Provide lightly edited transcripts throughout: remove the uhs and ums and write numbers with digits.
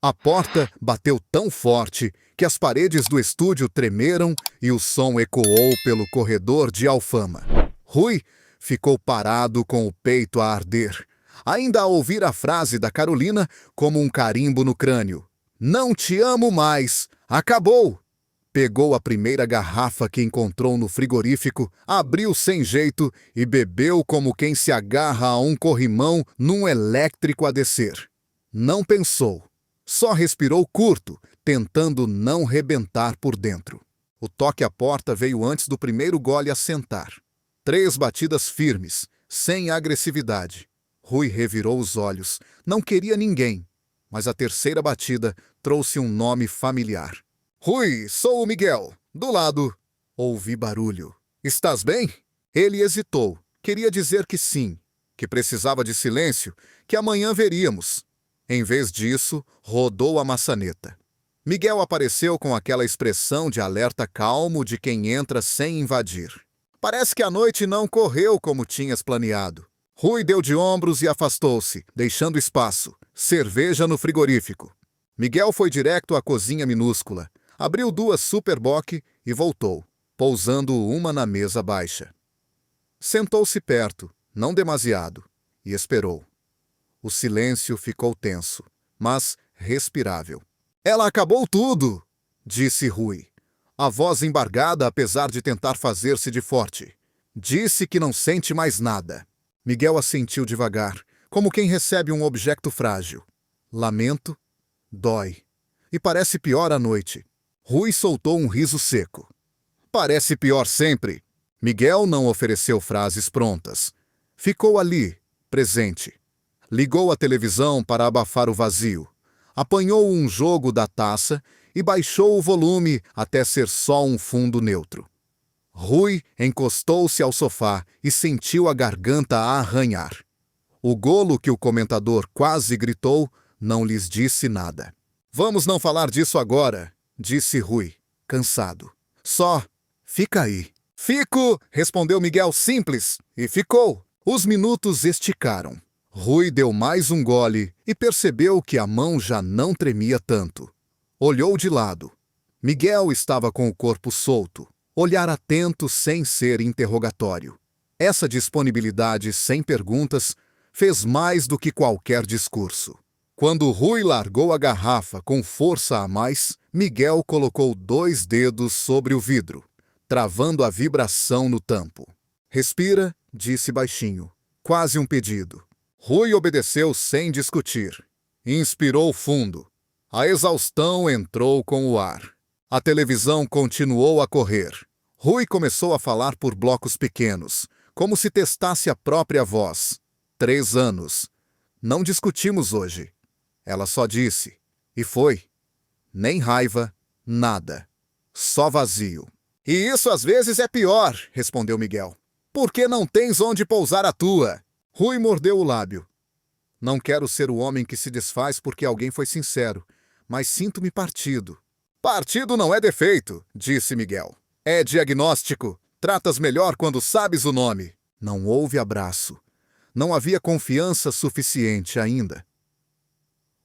A porta bateu tão forte que as paredes do estúdio tremeram e o som ecoou pelo corredor de Alfama. Rui ficou parado com o peito a arder, ainda a ouvir a frase da Carolina como um carimbo no crânio. "Não te amo mais! Acabou!" Pegou a primeira garrafa que encontrou no frigorífico, abriu sem jeito e bebeu como quem se agarra a um corrimão num elétrico a descer. Não pensou. Só respirou curto, tentando não rebentar por dentro. O toque à porta veio antes do primeiro gole assentar. 3 batidas firmes, sem agressividade. Rui revirou os olhos. Não queria ninguém. Mas a terceira batida trouxe um nome familiar. "Rui, sou o Miguel. Do lado." Ouvi barulho. "Estás bem?" Ele hesitou. Queria dizer que sim, que precisava de silêncio, que amanhã veríamos. Em vez disso, rodou a maçaneta. Miguel apareceu com aquela expressão de alerta calmo de quem entra sem invadir. "Parece que a noite não correu como tinhas planeado." Rui deu de ombros e afastou-se, deixando espaço. Cerveja no frigorífico. Miguel foi direto à cozinha minúscula. Abriu 2 Super Bock e voltou, pousando uma na mesa baixa. Sentou-se perto, não demasiado, e esperou. O silêncio ficou tenso, mas respirável. "Ela acabou tudo!" disse Rui, a voz embargada apesar de tentar fazer-se de forte. "Disse que não sente mais nada." Miguel assentiu devagar, como quem recebe um objeto frágil. "Lamento, dói. E parece pior à noite." Rui soltou um riso seco. "Parece pior sempre." Miguel não ofereceu frases prontas. Ficou ali, presente. Ligou a televisão para abafar o vazio. Apanhou um jogo da taça e baixou o volume até ser só um fundo neutro. Rui encostou-se ao sofá e sentiu a garganta a arranhar. O golo que o comentador quase gritou não lhes disse nada. "Vamos não falar disso agora", disse Rui, cansado. "Só fica aí." "Fico", respondeu Miguel simples, e ficou. Os minutos esticaram. Rui deu mais um gole e percebeu que a mão já não tremia tanto. Olhou de lado. Miguel estava com o corpo solto, olhar atento sem ser interrogatório. Essa disponibilidade sem perguntas fez mais do que qualquer discurso. Quando Rui largou a garrafa com força a mais, Miguel colocou 2 dedos sobre o vidro, travando a vibração no tampo. "Respira", disse baixinho, quase um pedido. Rui obedeceu sem discutir. Inspirou fundo. A exaustão entrou com o ar. A televisão continuou a correr. Rui começou a falar por blocos pequenos, como se testasse a própria voz. 3 anos. "Não discutimos hoje." Ela só disse. E foi. Nem raiva, nada. Só vazio. "E isso às vezes é pior", respondeu Miguel. "Por que não tens onde pousar a tua?" Rui mordeu o lábio. "Não quero ser o homem que se desfaz porque alguém foi sincero, mas sinto-me partido." "Partido não é defeito", disse Miguel. "É diagnóstico. Tratas melhor quando sabes o nome." Não houve abraço. Não havia confiança suficiente ainda.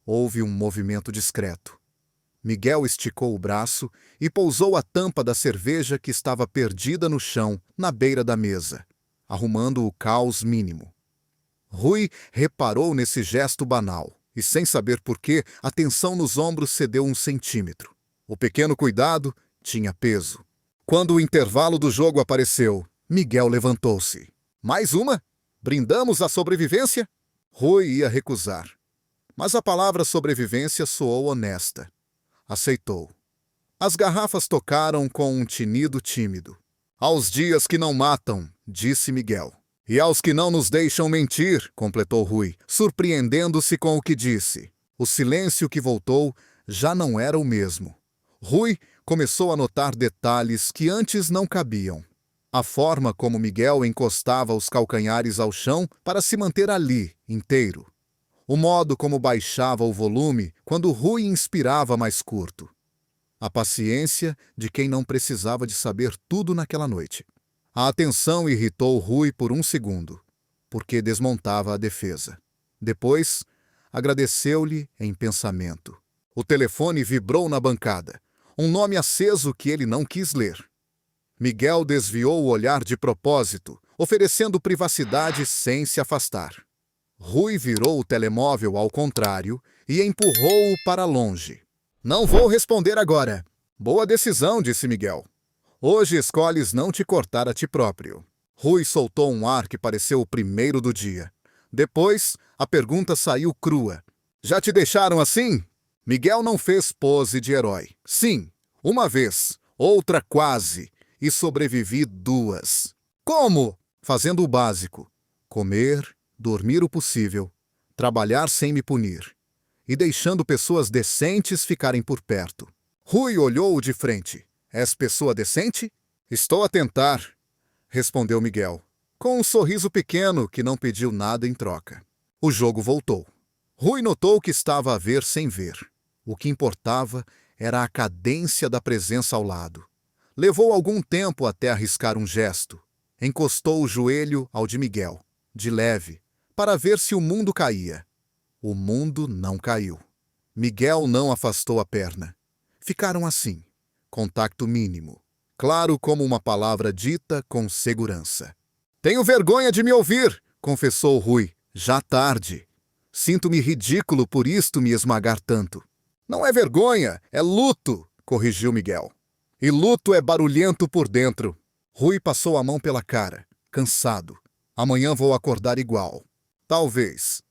Houve um movimento discreto. Miguel esticou o braço e pousou a tampa da cerveja que estava perdida no chão, na beira da mesa, arrumando o caos mínimo. Rui reparou nesse gesto banal e, sem saber por quê, a tensão nos ombros cedeu 1 centímetro. O pequeno cuidado tinha peso. Quando o intervalo do jogo apareceu, Miguel levantou-se. "Mais uma? Brindamos à sobrevivência?" Rui ia recusar. Mas a palavra sobrevivência soou honesta. Aceitou. As garrafas tocaram com um tinido tímido. "Aos dias que não matam", disse Miguel. "E aos que não nos deixam mentir", completou Rui, surpreendendo-se com o que disse. O silêncio que voltou já não era o mesmo. Rui começou a notar detalhes que antes não cabiam. A forma como Miguel encostava os calcanhares ao chão para se manter ali, inteiro. O modo como baixava o volume quando Rui inspirava mais curto. A paciência de quem não precisava de saber tudo naquela noite. A atenção irritou Rui por 1 segundo, porque desmontava a defesa. Depois, agradeceu-lhe em pensamento. O telefone vibrou na bancada. Um nome aceso que ele não quis ler. Miguel desviou o olhar de propósito, oferecendo privacidade sem se afastar. Rui virou o telemóvel ao contrário e empurrou-o para longe. Não vou responder agora. Boa decisão, disse Miguel. Hoje escolhes não te cortar a ti próprio. Rui soltou um ar que pareceu o primeiro do dia. Depois, a pergunta saiu crua. Já te deixaram assim? Miguel não fez pose de herói. Sim, uma vez, outra quase, e sobrevivi 2. Como? Fazendo o básico. Comer, dormir o possível, trabalhar sem me punir, e deixando pessoas decentes ficarem por perto. Rui olhou-o de frente. És pessoa decente? Estou a tentar, respondeu Miguel, com um sorriso pequeno que não pediu nada em troca. O jogo voltou. Rui notou que estava a ver sem ver. O que importava era a cadência da presença ao lado. Levou algum tempo até arriscar um gesto. Encostou o joelho ao de Miguel, de leve, para ver se o mundo caía. O mundo não caiu. Miguel não afastou a perna. Ficaram assim, contato mínimo, claro como uma palavra dita com segurança. Tenho vergonha de me ouvir, confessou Rui, já tarde. Sinto-me ridículo por isto me esmagar tanto. Não é vergonha, é luto, corrigiu Miguel. E luto é barulhento por dentro. Rui passou a mão pela cara, cansado. Amanhã vou acordar igual. Talvez.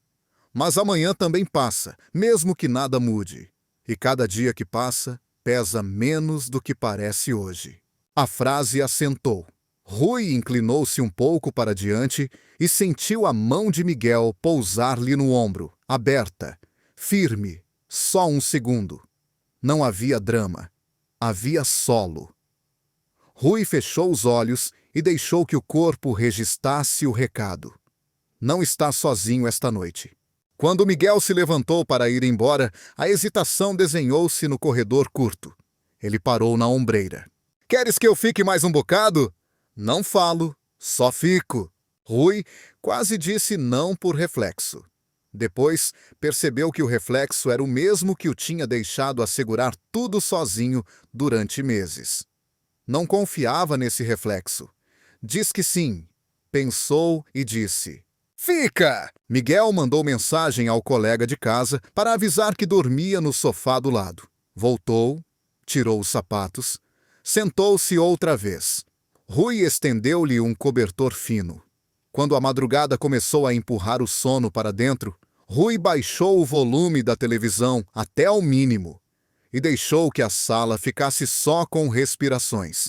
Mas amanhã também passa, mesmo que nada mude. E cada dia que passa, pesa menos do que parece hoje. A frase assentou. Rui inclinou-se um pouco para diante e sentiu a mão de Miguel pousar-lhe no ombro, aberta, firme, só um segundo. Não havia drama. Havia solo. Rui fechou os olhos e deixou que o corpo registrasse o recado. Não está sozinho esta noite. Quando Miguel se levantou para ir embora, a hesitação desenhou-se no corredor curto. Ele parou na ombreira. Queres que eu fique mais um bocado? Não falo, só fico. Rui quase disse não por reflexo. Depois, percebeu que o reflexo era o mesmo que o tinha deixado assegurar tudo sozinho durante meses. Não confiava nesse reflexo. Diz que sim. Pensou e disse: Fica! Miguel mandou mensagem ao colega de casa para avisar que dormia no sofá do lado. Voltou, tirou os sapatos, sentou-se outra vez. Rui estendeu-lhe um cobertor fino. Quando a madrugada começou a empurrar o sono para dentro, Rui baixou o volume da televisão até ao mínimo e deixou que a sala ficasse só com respirações.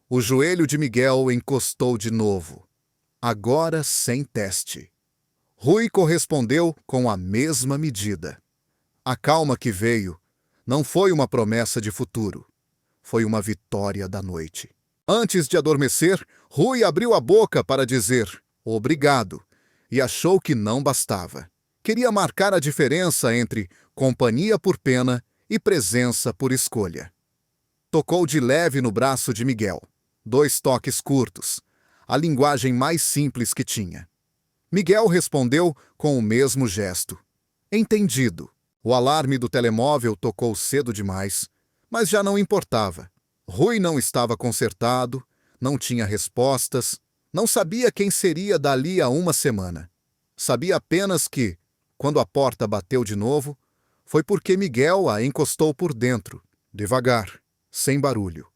O joelho de Miguel encostou de novo, agora sem teste. Rui correspondeu com a mesma medida. A calma que veio não foi uma promessa de futuro, foi uma vitória da noite. Antes de adormecer, Rui abriu a boca para dizer obrigado e achou que não bastava. Queria marcar a diferença entre companhia por pena e presença por escolha. Tocou de leve no braço de Miguel. 2 toques curtos, a linguagem mais simples que tinha. Miguel respondeu com o mesmo gesto. Entendido. O alarme do telemóvel tocou cedo demais, mas já não importava. Rui não estava consertado, não tinha respostas, não sabia quem seria dali a uma semana. Sabia apenas que, quando a porta bateu de novo, foi porque Miguel a encostou por dentro, devagar, sem barulho.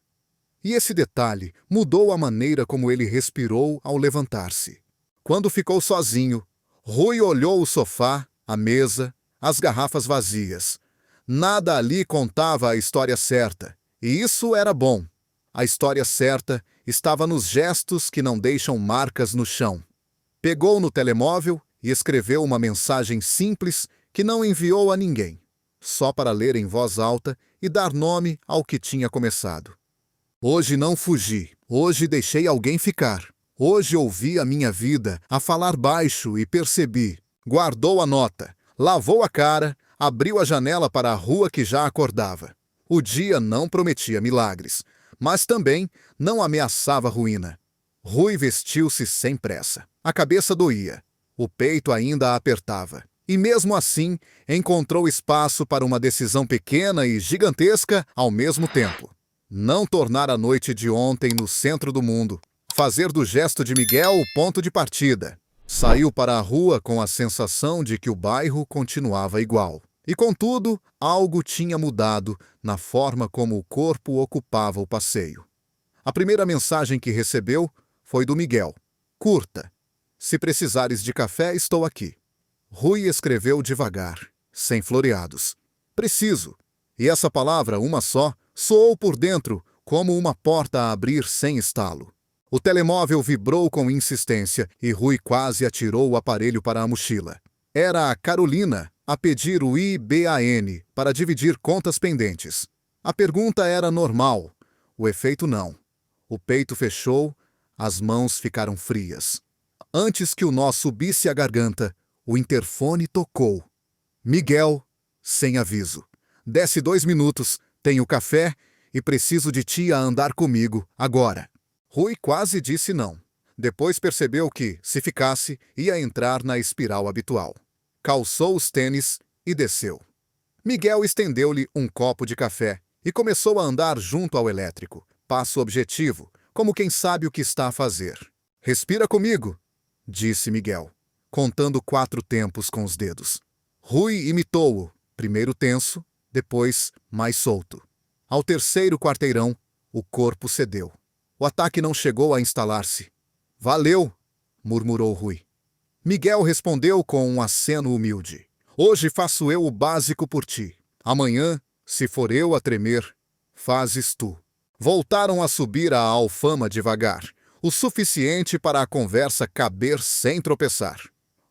E esse detalhe mudou a maneira como ele respirou ao levantar-se. Quando ficou sozinho, Rui olhou o sofá, a mesa, as garrafas vazias. Nada ali contava a história certa, e isso era bom. A história certa estava nos gestos que não deixam marcas no chão. Pegou no telemóvel e escreveu uma mensagem simples que não enviou a ninguém, só para ler em voz alta e dar nome ao que tinha começado. Hoje não fugi, hoje deixei alguém ficar. Hoje ouvi a minha vida a falar baixo e percebi. Guardou a nota, lavou a cara, abriu a janela para a rua que já acordava. O dia não prometia milagres, mas também não ameaçava ruína. Rui vestiu-se sem pressa. A cabeça doía, o peito ainda a apertava. E mesmo assim, encontrou espaço para uma decisão pequena e gigantesca ao mesmo tempo. Não tornar a noite de ontem no centro do mundo. Fazer do gesto de Miguel o ponto de partida. Saiu para a rua com a sensação de que o bairro continuava igual. E, contudo, algo tinha mudado na forma como o corpo ocupava o passeio. A primeira mensagem que recebeu foi do Miguel. Curta. Se precisares de café, estou aqui. Rui escreveu devagar, sem floreados. Preciso. E essa palavra, uma só, soou por dentro como uma porta a abrir sem estalo. O telemóvel vibrou com insistência e Rui quase atirou o aparelho para a mochila. Era a Carolina a pedir o IBAN para dividir contas pendentes. A pergunta era normal, o efeito não. O peito fechou, as mãos ficaram frias. Antes que o nó subisse à garganta, o interfone tocou. Miguel, sem aviso. Desce 2 minutos, tenho café e preciso de ti a andar comigo, agora. Rui quase disse não. Depois percebeu que, se ficasse, ia entrar na espiral habitual. Calçou os tênis e desceu. Miguel estendeu-lhe um copo de café e começou a andar junto ao elétrico. Passo objetivo, como quem sabe o que está a fazer. Respira comigo, disse Miguel, contando 4 tempos com os dedos. Rui imitou-o, primeiro tenso, depois mais solto. Ao 3º quarteirão, o corpo cedeu. O ataque não chegou a instalar-se. Valeu, murmurou Rui. Miguel respondeu com um aceno humilde. Hoje faço eu o básico por ti. Amanhã, se for eu a tremer, fazes tu. Voltaram a subir a Alfama devagar, o suficiente para a conversa caber sem tropeçar.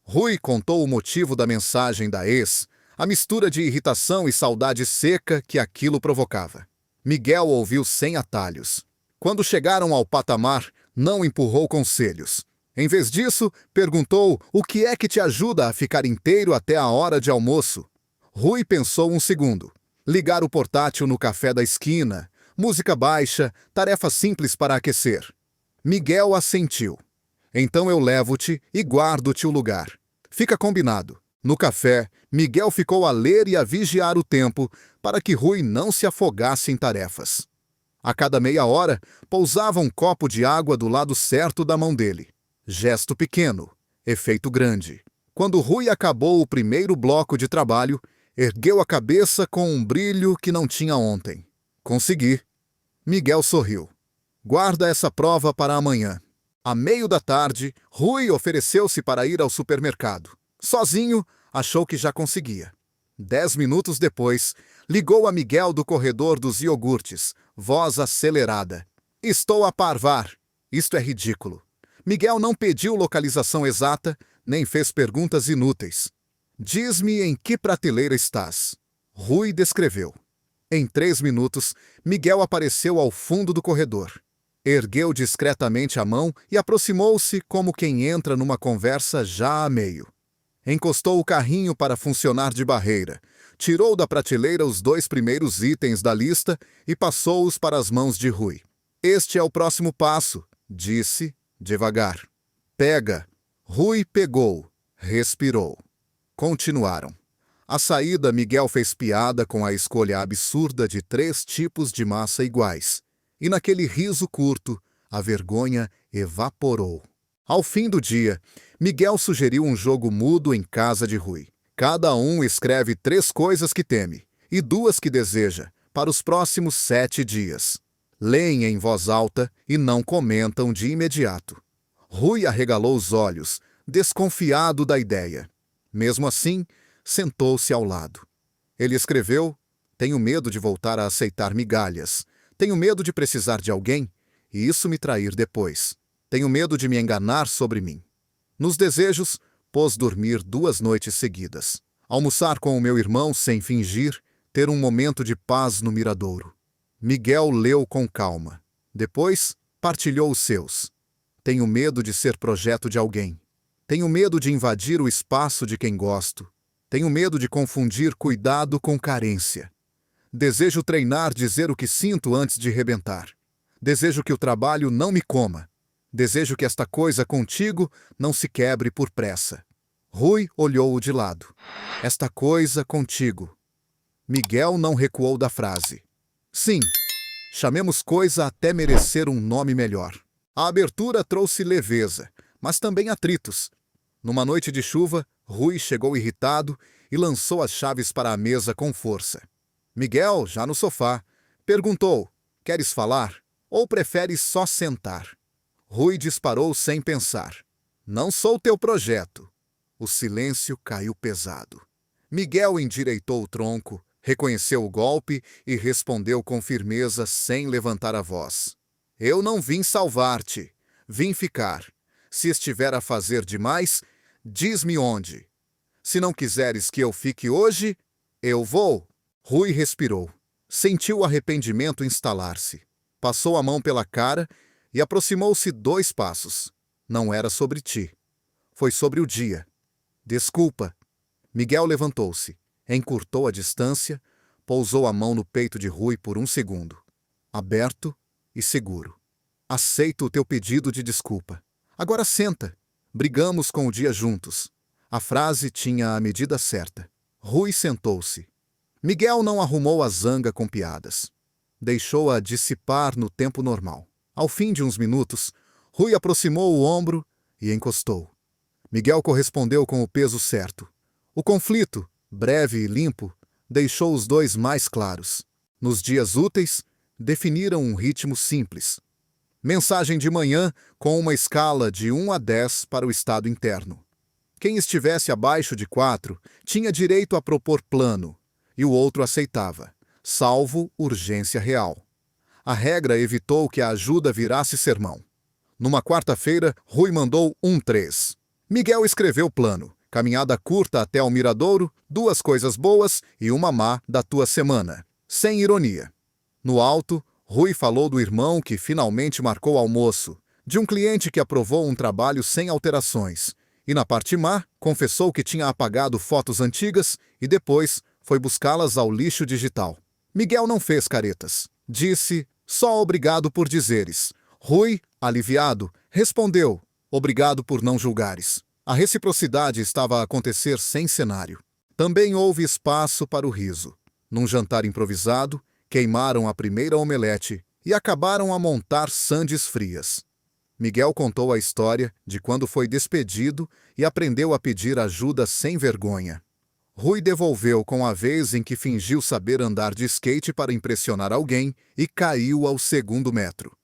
Rui contou o motivo da mensagem da ex, a mistura de irritação e saudade seca que aquilo provocava. Miguel ouviu sem atalhos. Quando chegaram ao patamar, não empurrou conselhos. Em vez disso, perguntou o que é que te ajuda a ficar inteiro até a hora de almoço. Rui pensou um segundo. Ligar o portátil no café da esquina, música baixa, tarefa simples para aquecer. Miguel assentiu. Então eu levo-te e guardo-te o lugar. Fica combinado. No café, Miguel ficou a ler e a vigiar o tempo para que Rui não se afogasse em tarefas. A cada meia hora, pousava um copo de água do lado certo da mão dele. Gesto pequeno, efeito grande. Quando Rui acabou o primeiro bloco de trabalho, ergueu a cabeça com um brilho que não tinha ontem. Consegui. Miguel sorriu. Guarda essa prova para amanhã. À meio da tarde, Rui ofereceu-se para ir ao supermercado. Sozinho, achou que já conseguia. 10 minutos depois, ligou a Miguel do corredor dos iogurtes, voz acelerada. Estou a parvar. Isto é ridículo. Miguel não pediu localização exata, nem fez perguntas inúteis. Diz-me em que prateleira estás. Rui descreveu. Em 3 minutos, Miguel apareceu ao fundo do corredor. Ergueu discretamente a mão e aproximou-se como quem entra numa conversa já a meio. Encostou o carrinho para funcionar de barreira, tirou da prateleira os 2 primeiros itens da lista e passou-os para as mãos de Rui. Este é o próximo passo, disse, devagar. Pega. Rui pegou, respirou. Continuaram. À saída, Miguel fez piada com a escolha absurda de 3 tipos de massa iguais. E naquele riso curto, a vergonha evaporou. Ao fim do dia, Miguel sugeriu um jogo mudo em casa de Rui. Cada um escreve 3 coisas que teme e 2 que deseja para os próximos 7 dias. Leem em voz alta e não comentam de imediato. Rui arregalou os olhos, desconfiado da ideia. Mesmo assim, sentou-se ao lado. Ele escreveu: tenho medo de voltar a aceitar migalhas. Tenho medo de precisar de alguém e isso me trair depois. Tenho medo de me enganar sobre mim. Nos desejos, pôs dormir 2 noites seguidas. Almoçar com o meu irmão sem fingir, ter um momento de paz no miradouro. Miguel leu com calma. Depois, partilhou os seus. Tenho medo de ser projeto de alguém. Tenho medo de invadir o espaço de quem gosto. Tenho medo de confundir cuidado com carência. Desejo treinar dizer o que sinto antes de rebentar. Desejo que o trabalho não me coma. Desejo que esta coisa contigo não se quebre por pressa. Rui olhou-o de lado. Esta coisa contigo. Miguel não recuou da frase. Sim, chamemos coisa até merecer um nome melhor. A abertura trouxe leveza, mas também atritos. Numa noite de chuva, Rui chegou irritado e lançou as chaves para a mesa com força. Miguel, já no sofá, perguntou: queres falar ou preferes só sentar? Rui disparou sem pensar: não sou teu projeto. O silêncio caiu pesado. Miguel endireitou o tronco, reconheceu o golpe e respondeu com firmeza sem levantar a voz. Eu não vim salvar-te, vim ficar. Se estiver a fazer demais, diz-me onde. Se não quiseres que eu fique hoje, eu vou. Rui respirou. Sentiu o arrependimento instalar-se. Passou a mão pela cara e aproximou-se 2 passos. Não era sobre ti. Foi sobre o dia. Desculpa. Miguel levantou-se, encurtou a distância, pousou a mão no peito de Rui por 1 segundo. Aberto e seguro. Aceito o teu pedido de desculpa. Agora senta. Brigamos com o dia juntos. A frase tinha a medida certa. Rui sentou-se. Miguel não arrumou a zanga com piadas. Deixou-a dissipar no tempo normal. Ao fim de uns minutos, Rui aproximou o ombro e encostou. Miguel correspondeu com o peso certo. O conflito, breve e limpo, deixou os dois mais claros. Nos dias úteis, definiram um ritmo simples. Mensagem de manhã com uma escala de 1 a 10 para o estado interno. Quem estivesse abaixo de 4 tinha direito a propor plano, e o outro aceitava, salvo urgência real. A regra evitou que a ajuda virasse sermão. Numa quarta-feira, Rui mandou 3. Miguel escreveu plano. Caminhada curta até ao miradouro, 2 coisas boas e 1 má da tua semana. Sem ironia. No alto, Rui falou do irmão que finalmente marcou almoço, de um cliente que aprovou um trabalho sem alterações, e na parte má, confessou que tinha apagado fotos antigas e depois foi buscá-las ao lixo digital. Miguel não fez caretas. Disse, só obrigado por dizeres. Rui, aliviado, respondeu, obrigado por não julgares. A reciprocidade estava a acontecer sem cenário. Também houve espaço para o riso. Num jantar improvisado, queimaram a primeira omelete e acabaram a montar sandes frias. Miguel contou a história de quando foi despedido e aprendeu a pedir ajuda sem vergonha. Rui devolveu com a vez em que fingiu saber andar de skate para impressionar alguém e caiu ao 2º metro.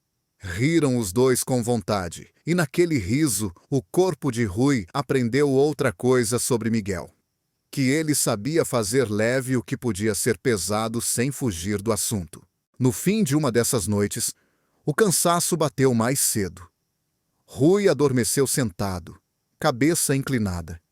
Riram os dois com vontade, e naquele riso, o corpo de Rui aprendeu outra coisa sobre Miguel. Que ele sabia fazer leve o que podia ser pesado sem fugir do assunto. No fim de uma dessas noites, o cansaço bateu mais cedo. Rui adormeceu sentado, cabeça inclinada.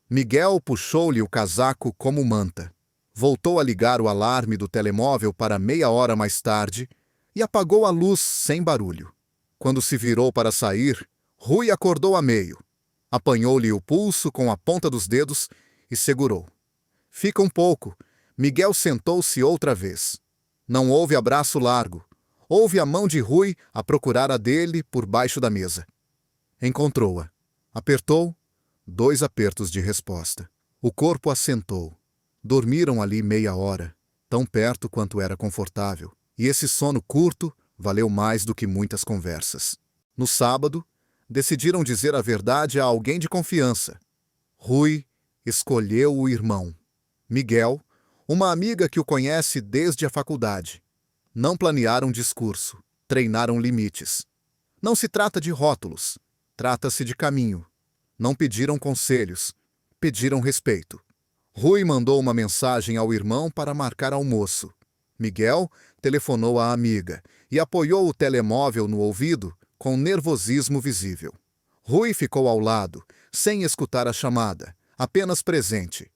Miguel puxou-lhe o casaco como manta. Voltou a ligar o alarme do telemóvel para meia hora mais tarde e apagou a luz sem barulho. Quando se virou para sair, Rui acordou a meio. Apanhou-lhe o pulso com a ponta dos dedos e segurou. Fica um pouco. Miguel sentou-se outra vez. Não houve abraço largo. Houve a mão de Rui a procurar a dele por baixo da mesa. Encontrou-a. Apertou. 2 apertos de resposta. O corpo assentou. Dormiram ali meia hora, tão perto quanto era confortável. E esse sono curto valeu mais do que muitas conversas. No sábado, decidiram dizer a verdade a alguém de confiança. Rui escolheu o irmão. Miguel, uma amiga que o conhece desde a faculdade. Não planearam discurso, treinaram limites. Não se trata de rótulos, trata-se de caminho. Não pediram conselhos, pediram respeito. Rui mandou uma mensagem ao irmão para marcar almoço. Miguel telefonou à amiga e apoiou o telemóvel no ouvido com nervosismo visível. Rui ficou ao lado, sem escutar a chamada, apenas presente.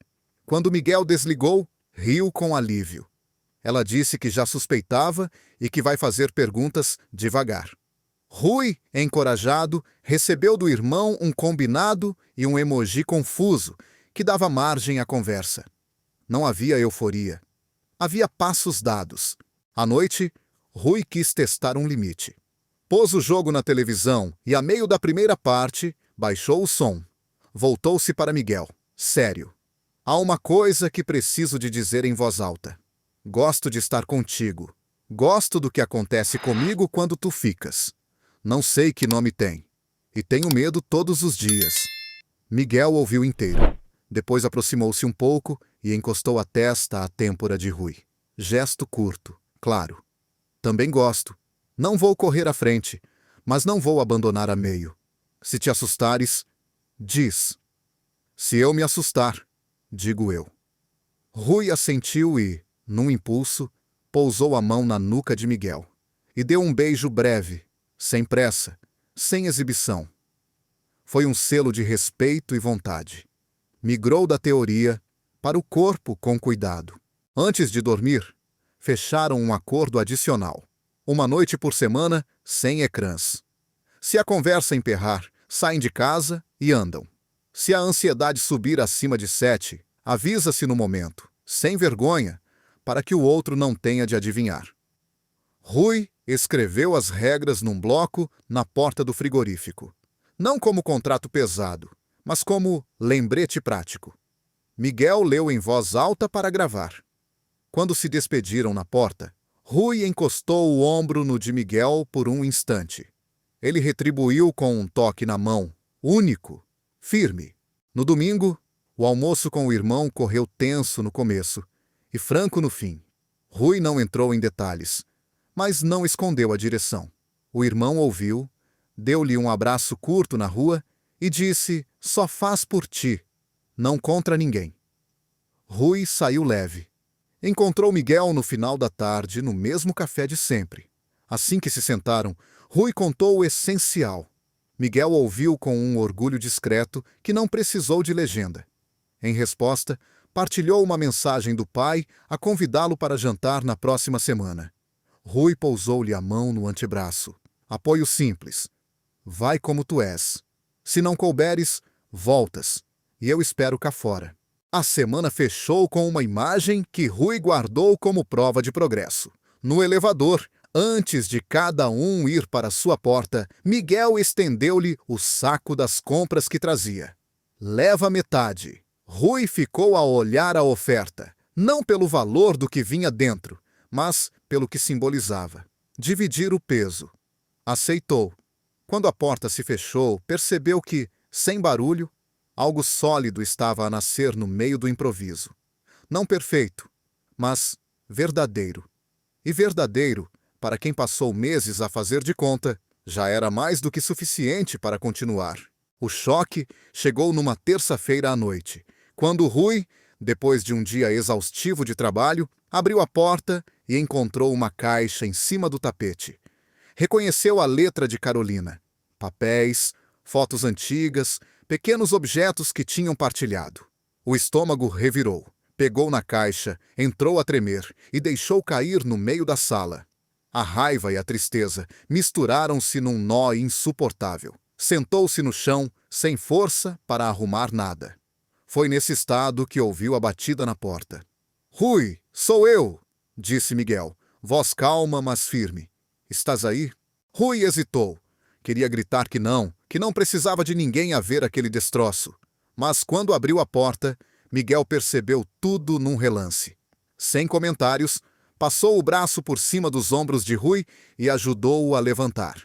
Quando Miguel desligou, riu com alívio. Ela disse que já suspeitava e que vai fazer perguntas devagar. Rui, encorajado, recebeu do irmão um combinado e um emoji confuso que dava margem à conversa. Não havia euforia. Havia passos dados. À noite, Rui quis testar um limite. Pôs o jogo na televisão e, a meio da primeira parte, baixou o som. Voltou-se para Miguel. Sério. Há uma coisa que preciso de dizer em voz alta. Gosto de estar contigo. Gosto do que acontece comigo quando tu ficas. Não sei que nome tem. E tenho medo todos os dias. Miguel ouviu inteiro. Depois aproximou-se um pouco e encostou a testa à têmpora de Rui. Gesto curto, claro. Também gosto. Não vou correr à frente, mas não vou abandonar a meio. Se te assustares, diz. Se eu me assustar, digo eu. Rui assentiu e, num impulso, pousou a mão na nuca de Miguel e deu um beijo breve, sem pressa, sem exibição. Foi um selo de respeito e vontade. Migrou da teoria para o corpo com cuidado. Antes de dormir, fecharam um acordo adicional. Uma noite por semana, sem ecrãs. Se a conversa emperrar, saem de casa e andam. Se a ansiedade subir acima de 7, avisa-se no momento, sem vergonha, para que o outro não tenha de adivinhar. Rui escreveu as regras num bloco na porta do frigorífico. Não como contrato pesado, mas como lembrete prático. Miguel leu em voz alta para gravar. Quando se despediram na porta, Rui encostou o ombro no de Miguel por um instante. Ele retribuiu com um toque na mão, único, firme. No domingo, o almoço com o irmão correu tenso no começo e franco no fim. Rui não entrou em detalhes, mas não escondeu a direção. O irmão ouviu, deu-lhe um abraço curto na rua e disse: só faz por ti, não contra ninguém. Rui saiu leve. Encontrou Miguel no final da tarde, no mesmo café de sempre. Assim que se sentaram, Rui contou o essencial. Miguel ouviu com um orgulho discreto que não precisou de legenda. Em resposta, partilhou uma mensagem do pai a convidá-lo para jantar na próxima semana. Rui pousou-lhe a mão no antebraço. Apoio simples. Vai como tu és. Se não couberes, voltas. E eu espero cá fora. A semana fechou com uma imagem que Rui guardou como prova de progresso. No elevador, antes de cada um ir para sua porta, Miguel estendeu-lhe o saco das compras que trazia. Leva metade. Rui ficou a olhar a oferta, não pelo valor do que vinha dentro, mas pelo que simbolizava. Dividir o peso. Aceitou. Quando a porta se fechou, percebeu que, sem barulho, algo sólido estava a nascer no meio do improviso. Não perfeito, mas verdadeiro. E verdadeiro, para quem passou meses a fazer de conta, já era mais do que suficiente para continuar. O choque chegou numa terça-feira à noite, quando Rui, depois de um dia exaustivo de trabalho, abriu a porta e encontrou uma caixa em cima do tapete. Reconheceu a letra de Carolina. Papéis, fotos antigas, pequenos objetos que tinham partilhado. O estômago revirou. Pegou na caixa, entrou a tremer e deixou cair no meio da sala. A raiva e a tristeza misturaram-se num nó insuportável. Sentou-se no chão, sem força para arrumar nada. Foi nesse estado que ouviu a batida na porta. Rui, sou eu, disse Miguel, voz calma, mas firme. Estás aí? Rui hesitou. Queria gritar que não precisava de ninguém a ver aquele destroço. Mas quando abriu a porta, Miguel percebeu tudo num relance. Sem comentários, passou o braço por cima dos ombros de Rui e ajudou-o a levantar.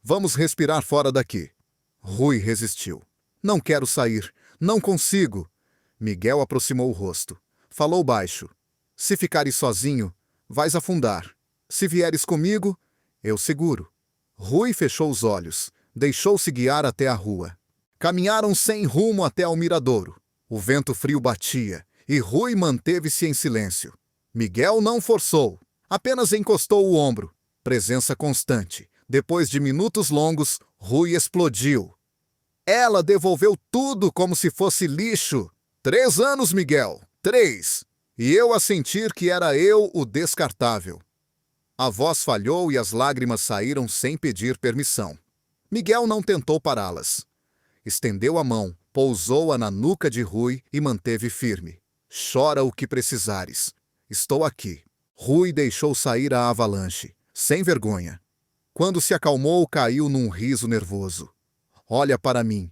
Vamos respirar fora daqui. Rui resistiu. Não quero sair. Não consigo. Miguel aproximou o rosto. Falou baixo. Se ficares sozinho, vais afundar. Se vieres comigo, eu seguro. Rui fechou os olhos. Deixou-se guiar até a rua. Caminharam sem rumo até ao miradouro. O vento frio batia e Rui manteve-se em silêncio. Miguel não forçou. Apenas encostou o ombro. Presença constante. Depois de minutos longos, Rui explodiu. Ela devolveu tudo como se fosse lixo. 3 anos, Miguel. 3. E eu a sentir que era eu o descartável. A voz falhou e as lágrimas saíram sem pedir permissão. Miguel não tentou pará-las. Estendeu a mão, pousou-a na nuca de Rui e manteve firme. Chora o que precisares. Estou aqui. Rui deixou sair a avalanche, sem vergonha. Quando se acalmou, caiu num riso nervoso. Olha para mim.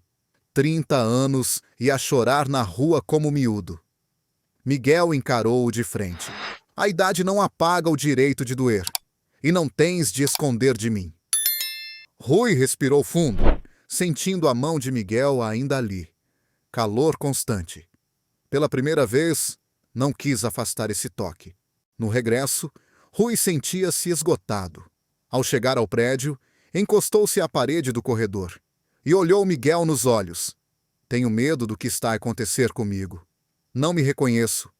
30 anos e a chorar na rua como miúdo. Miguel encarou-o de frente. A idade não apaga o direito de doer, e não tens de esconder de mim. Rui respirou fundo, sentindo a mão de Miguel ainda ali. Calor constante. Pela primeira vez, não quis afastar esse toque. No regresso, Rui sentia-se esgotado. Ao chegar ao prédio, encostou-se à parede do corredor e olhou Miguel nos olhos. Tenho medo do que está a acontecer comigo. Não me reconheço.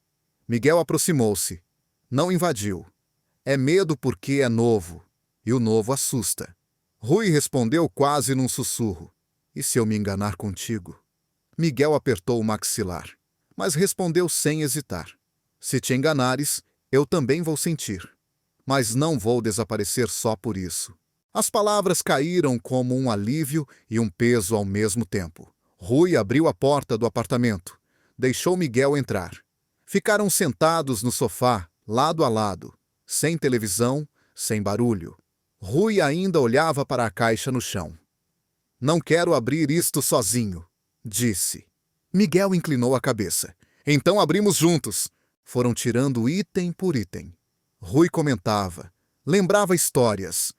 Miguel aproximou-se. Não invadiu. É medo porque é novo, e o novo assusta. Rui respondeu quase num sussurro. E se eu me enganar contigo? Miguel apertou o maxilar, mas respondeu sem hesitar. Se te enganares, eu também vou sentir. Mas não vou desaparecer só por isso. As palavras caíram como um alívio e um peso ao mesmo tempo. Rui abriu a porta do apartamento. Deixou Miguel entrar. Ficaram sentados no sofá, lado a lado, sem televisão, sem barulho. Rui ainda olhava para a caixa no chão. Não quero abrir isto sozinho, disse. Miguel inclinou a cabeça. Então abrimos juntos. Foram tirando item por item. Rui comentava, lembrava histórias.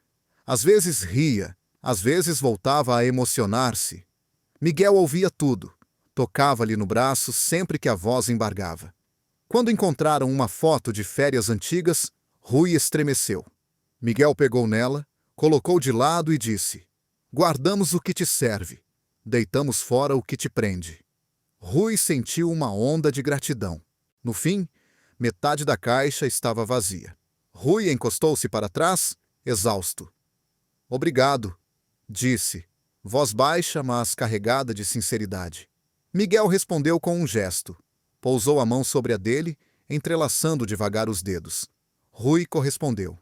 Às vezes ria, às vezes voltava a emocionar-se. Miguel ouvia tudo. Tocava-lhe no braço sempre que a voz embargava. Quando encontraram uma foto de férias antigas, Rui estremeceu. Miguel pegou nela, colocou de lado e disse: guardamos o que te serve, deitamos fora o que te prende. Rui sentiu uma onda de gratidão. No fim, metade da caixa estava vazia. Rui encostou-se para trás, exausto. Obrigado, disse, voz baixa, mas carregada de sinceridade. Miguel respondeu com um gesto. Pousou a mão sobre a dele, entrelaçando devagar os dedos. Rui correspondeu.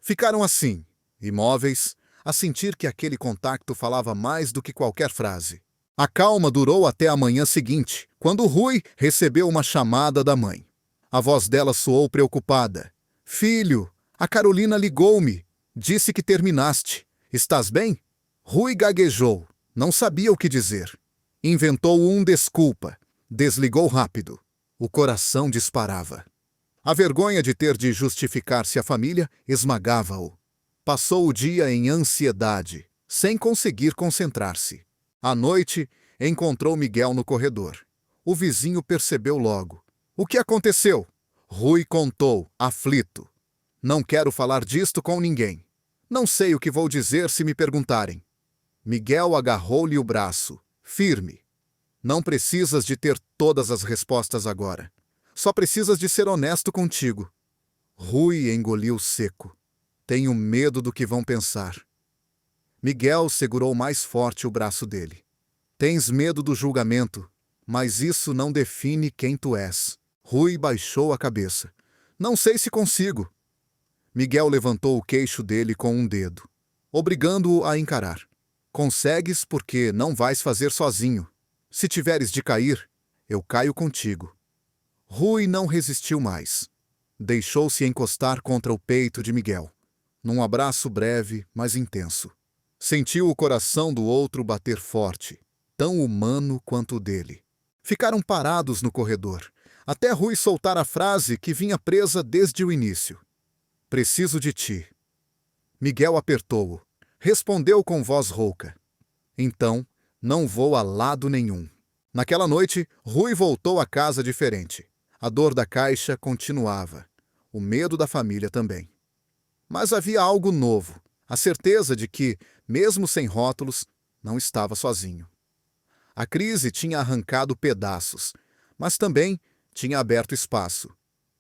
Ficaram assim, imóveis, a sentir que aquele contacto falava mais do que qualquer frase. A calma durou até a manhã seguinte, quando Rui recebeu uma chamada da mãe. A voz dela soou preocupada. Filho, a Carolina ligou-me. Disse que terminaste. Estás bem? Rui gaguejou. Não sabia o que dizer. Inventou desculpa. Desligou rápido. O coração disparava. A vergonha de ter de justificar-se à família esmagava-o. Passou o dia em ansiedade, sem conseguir concentrar-se. À noite, encontrou Miguel no corredor. O vizinho percebeu logo. O que aconteceu? Rui contou, aflito. Não quero falar disto com ninguém. Não sei o que vou dizer se me perguntarem. Miguel agarrou-lhe o braço, firme. Não precisas de ter todas as respostas agora. Só precisas de ser honesto contigo. Rui engoliu seco. Tenho medo do que vão pensar. Miguel segurou mais forte o braço dele. Tens medo do julgamento, mas isso não define quem tu és. Rui baixou a cabeça. Não sei se consigo. Miguel levantou o queixo dele com um dedo, obrigando-o a encarar. Consegues porque não vais fazer sozinho. Se tiveres de cair, eu caio contigo. Rui não resistiu mais. Deixou-se encostar contra o peito de Miguel, num abraço breve, mas intenso. Sentiu o coração do outro bater forte, tão humano quanto o dele. Ficaram parados no corredor, até Rui soltar a frase que vinha presa desde o início. Preciso de ti. Miguel apertou-o. Respondeu com voz rouca. Então, não vou a lado nenhum. Naquela noite, Rui voltou à casa diferente. A dor da caixa continuava. O medo da família também. Mas havia algo novo. A certeza de que, mesmo sem rótulos, não estava sozinho. A crise tinha arrancado pedaços, mas também tinha aberto espaço.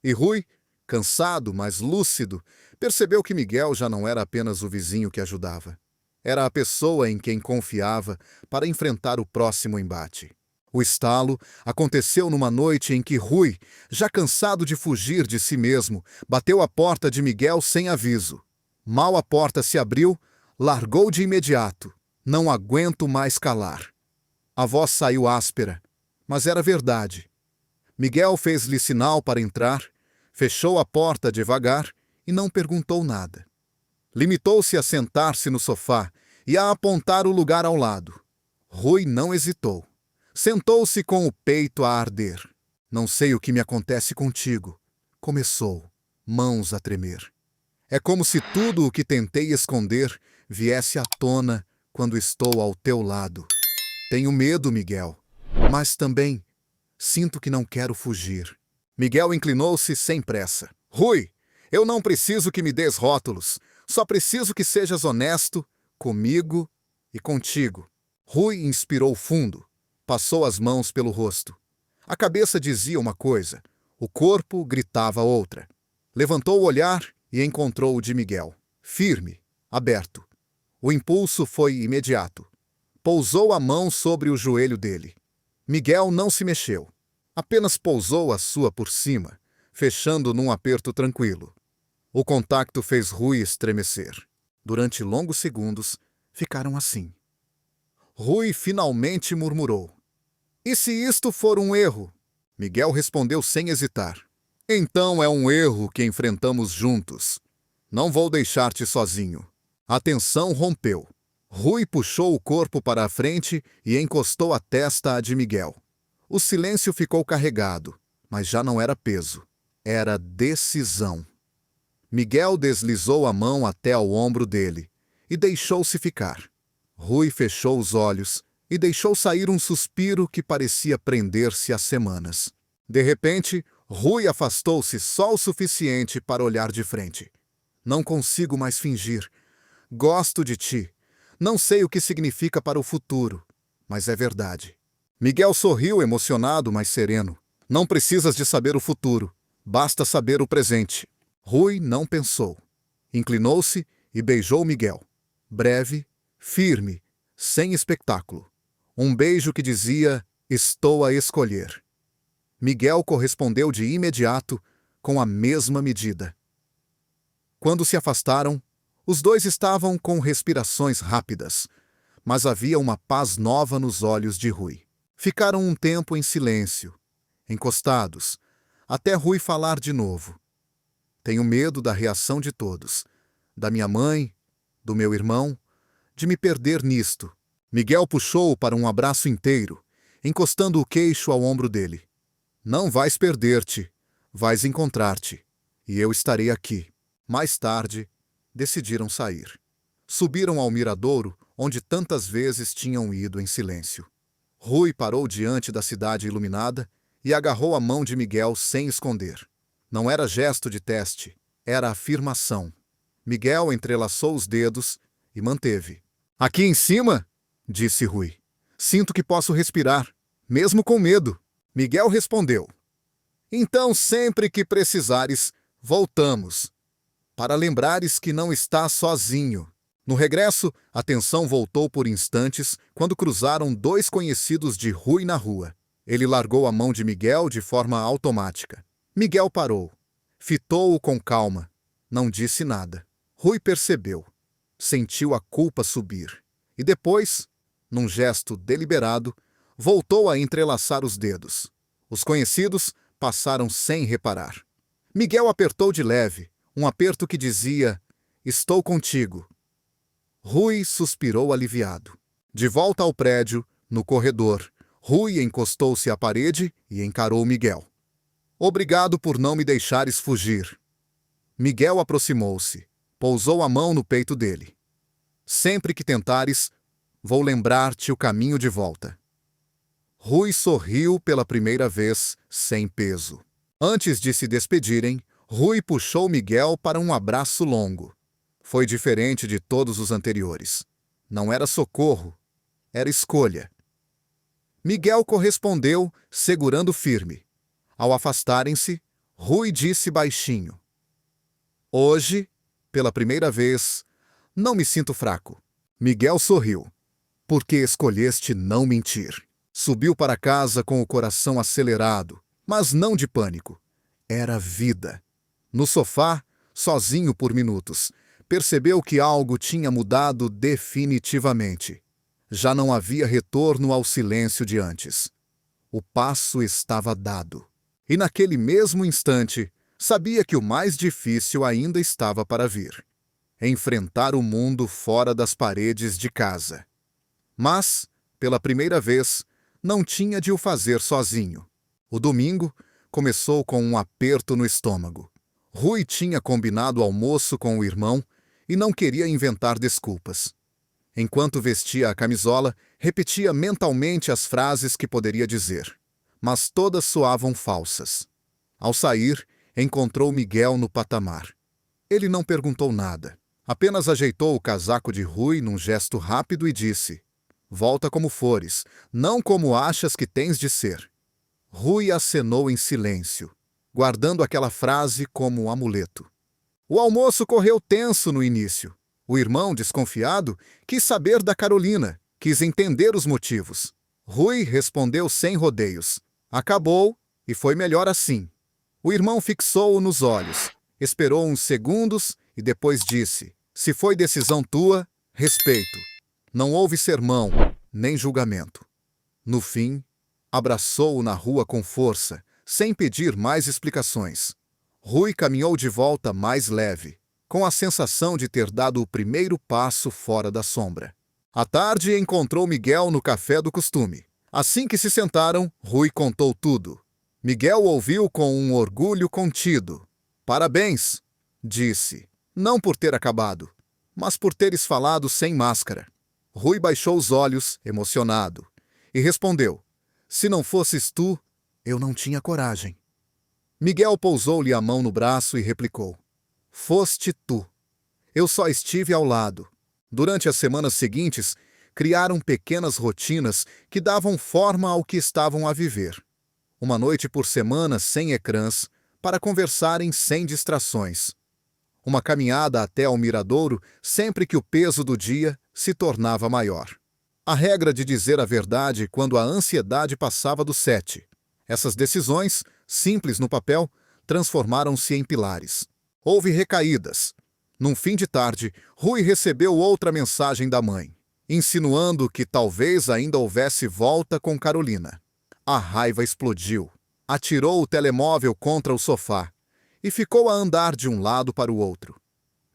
E Rui, cansado, mas lúcido, percebeu que Miguel já não era apenas o vizinho que ajudava. Era a pessoa em quem confiava para enfrentar o próximo embate. O estalo aconteceu numa noite em que Rui, já cansado de fugir de si mesmo, bateu a porta de Miguel sem aviso. Mal a porta se abriu, largou de imediato. Não aguento mais calar. A voz saiu áspera, mas era verdade. Miguel fez-lhe sinal para entrar, fechou a porta devagar e não perguntou nada. Limitou-se a sentar-se no sofá e a apontar o lugar ao lado. Rui não hesitou. Sentou-se com o peito a arder. Não sei o que me acontece contigo. Começou, mãos a tremer. É como se tudo o que tentei esconder viesse à tona quando estou ao teu lado. Tenho medo, Miguel, mas também sinto que não quero fugir. Miguel inclinou-se sem pressa. Rui, eu não preciso que me des rótulos. Só preciso que sejas honesto comigo e contigo. Rui inspirou fundo. Passou as mãos pelo rosto. A cabeça dizia uma coisa, o corpo gritava outra. Levantou o olhar e encontrou o de Miguel. Firme, aberto. O impulso foi imediato. Pousou a mão sobre o joelho dele. Miguel não se mexeu. Apenas pousou a sua por cima, fechando num aperto tranquilo. O contacto fez Rui estremecer. Durante longos segundos, ficaram assim. Rui finalmente murmurou. E se isto for um erro? Miguel respondeu sem hesitar. Então é um erro que enfrentamos juntos. Não vou deixar-te sozinho. A tensão rompeu. Rui puxou o corpo para a frente e encostou a testa à de Miguel. O silêncio ficou carregado, mas já não era peso. Era decisão. Miguel deslizou a mão até ao ombro dele e deixou-se ficar. Rui fechou os olhos e deixou sair um suspiro que parecia prender-se há semanas. De repente, Rui afastou-se só o suficiente para olhar de frente. Não consigo mais fingir. Gosto de ti. Não sei o que significa para o futuro, mas é verdade. Miguel sorriu emocionado, mas sereno. Não precisas de saber o futuro. Basta saber o presente. Rui não pensou. Inclinou-se e beijou Miguel. Breve, firme, sem espetáculo. Um beijo que dizia, estou a escolher. Miguel correspondeu de imediato, com a mesma medida. Quando se afastaram, os dois estavam com respirações rápidas, mas havia uma paz nova nos olhos de Rui. Ficaram um tempo em silêncio, encostados, até Rui falar de novo. Tenho medo da reação de todos, da minha mãe, do meu irmão, de me perder nisto. Miguel puxou-o para um abraço inteiro, encostando o queixo ao ombro dele. Não vais perder-te, vais encontrar-te, e eu estarei aqui. Mais tarde, decidiram sair. Subiram ao miradouro, onde tantas vezes tinham ido em silêncio. Rui parou diante da cidade iluminada e agarrou a mão de Miguel sem esconder. Não era gesto de teste, era afirmação. Miguel entrelaçou os dedos e manteve. Aqui em cima? Disse Rui. Sinto que posso respirar, mesmo com medo. Miguel respondeu. Então, sempre que precisares, voltamos. Para lembrares que não estás sozinho. No regresso, a tensão voltou por instantes quando cruzaram dois conhecidos de Rui na rua. Ele largou a mão de Miguel de forma automática. Miguel parou. Fitou-o com calma. Não disse nada. Rui percebeu. Sentiu a culpa subir. E depois, num gesto deliberado, voltou a entrelaçar os dedos. Os conhecidos passaram sem reparar. Miguel apertou de leve, um aperto que dizia, estou contigo. Rui suspirou aliviado. De volta ao prédio, no corredor, Rui encostou-se à parede e encarou Miguel. Obrigado por não me deixares fugir. Miguel aproximou-se, pousou a mão no peito dele. Sempre que tentares, vou lembrar-te o caminho de volta. Rui sorriu pela primeira vez, sem peso. Antes de se despedirem, Rui puxou Miguel para um abraço longo. Foi diferente de todos os anteriores. Não era socorro, era escolha. Miguel correspondeu, segurando firme. Ao afastarem-se, Rui disse baixinho. Hoje, pela primeira vez, não me sinto fraco. Miguel sorriu. Porque escolheste não mentir. Subiu para casa com o coração acelerado, mas não de pânico. Era vida. No sofá, sozinho por minutos, percebeu que algo tinha mudado definitivamente. Já não havia retorno ao silêncio de antes. O passo estava dado. E naquele mesmo instante, sabia que o mais difícil ainda estava para vir. Enfrentar o mundo fora das paredes de casa. Mas, pela primeira vez, não tinha de o fazer sozinho. O domingo começou com um aperto no estômago. Rui tinha combinado almoço com o irmão e não queria inventar desculpas. Enquanto vestia a camisola, repetia mentalmente as frases que poderia dizer, mas todas soavam falsas. Ao sair, encontrou Miguel no patamar. Ele não perguntou nada, apenas ajeitou o casaco de Rui num gesto rápido e disse: "Volta como fores, não como achas que tens de ser." Rui acenou em silêncio, guardando aquela frase como um amuleto. O almoço correu tenso no início. O irmão, desconfiado, quis saber da Carolina, quis entender os motivos. Rui respondeu sem rodeios. Acabou, e foi melhor assim. O irmão fixou-o nos olhos, esperou uns segundos e depois disse: "Se foi decisão tua, respeito." Não houve sermão, nem julgamento. No fim, abraçou-o na rua com força, sem pedir mais explicações. Rui caminhou de volta mais leve, com a sensação de ter dado o primeiro passo fora da sombra. À tarde, encontrou Miguel no café do costume. Assim que se sentaram, Rui contou tudo. Miguel ouviu com um orgulho contido. "Parabéns", disse, "não por ter acabado, mas por teres falado sem máscara." Rui baixou os olhos, emocionado, e respondeu: "Se não fosses tu, eu não tinha coragem." Miguel pousou-lhe a mão no braço e replicou: "Foste tu. Eu só estive ao lado." Durante as semanas seguintes, criaram pequenas rotinas que davam forma ao que estavam a viver. Uma noite por semana sem ecrãs, para conversarem sem distrações. Uma caminhada até ao miradouro sempre que o peso do dia se tornava maior. A regra de dizer a verdade quando a ansiedade passava do 7. Essas decisões, simples no papel, transformaram-se em pilares. Houve recaídas. Num fim de tarde, Rui recebeu outra mensagem da mãe, insinuando que talvez ainda houvesse volta com Carolina. A raiva explodiu. Atirou o telemóvel contra o sofá e ficou a andar de um lado para o outro.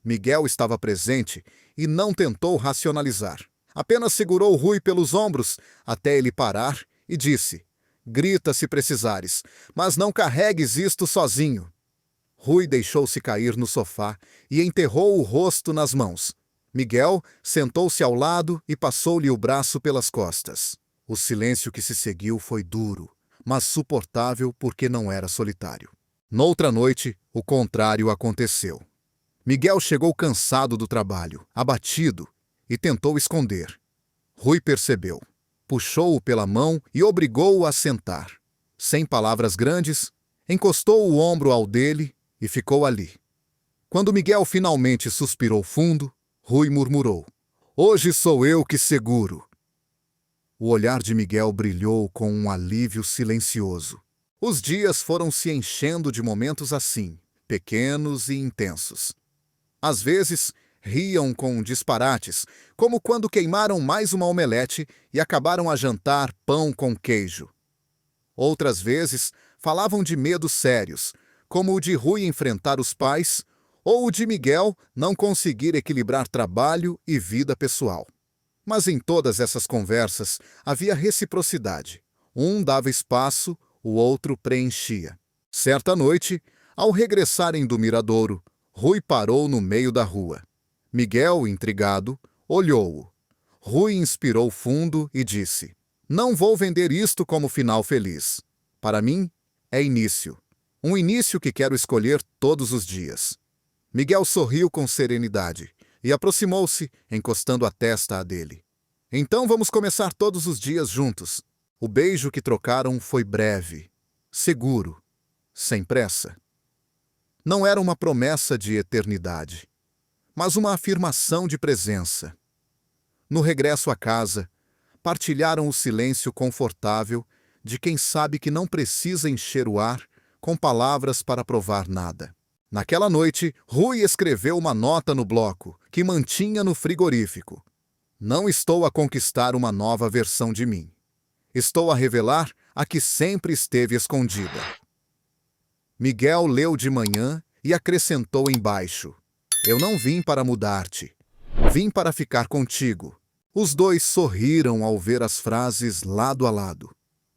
Miguel estava presente e não tentou racionalizar. Apenas segurou Rui pelos ombros até ele parar e disse: "Grita se precisares, mas não carregues isto sozinho." Rui deixou-se cair no sofá e enterrou o rosto nas mãos. Miguel sentou-se ao lado e passou-lhe o braço pelas costas. O silêncio que se seguiu foi duro, mas suportável porque não era solitário. Noutra noite, o contrário aconteceu. Miguel chegou cansado do trabalho, abatido, e tentou esconder. Rui percebeu. Puxou-o pela mão e obrigou-o a sentar. Sem palavras grandes, encostou o ombro ao dele e ficou ali. Quando Miguel finalmente suspirou fundo, Rui murmurou: "Hoje sou eu que seguro." O olhar de Miguel brilhou com um alívio silencioso. Os dias foram se enchendo de momentos assim, pequenos e intensos. Às vezes, riam com disparates, como quando queimaram mais uma omelete e acabaram a jantar pão com queijo. Outras vezes, falavam de medos sérios, como o de Rui enfrentar os pais ou o de Miguel não conseguir equilibrar trabalho e vida pessoal. Mas em todas essas conversas havia reciprocidade. Um dava espaço, o outro preenchia. Certa noite, ao regressarem do miradouro, Rui parou no meio da rua. Miguel, intrigado, olhou-o. Rui inspirou fundo e disse: "Não vou vender isto como final feliz. Para mim, é início. Um início que quero escolher todos os dias." Miguel sorriu com serenidade e aproximou-se, encostando a testa à dele. "Então vamos começar todos os dias juntos." O beijo que trocaram foi breve, seguro, sem pressa. Não era uma promessa de eternidade, mas uma afirmação de presença. No regresso à casa, partilharam o silêncio confortável de quem sabe que não precisa encher o ar com palavras para provar nada. Naquela noite, Rui escreveu uma nota no bloco, que mantinha no frigorífico. "Não estou a conquistar uma nova versão de mim. Estou a revelar a que sempre esteve escondida." Miguel leu de manhã e acrescentou embaixo: "Eu não vim para mudar-te. Vim para ficar contigo. Os dois sorriram ao ver as frases lado a lado.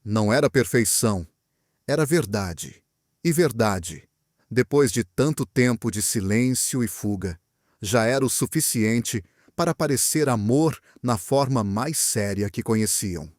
Não era perfeição, era verdade. E verdade, depois de tanto tempo de silêncio e fuga, já era o suficiente para parecer amor na forma mais séria que conheciam.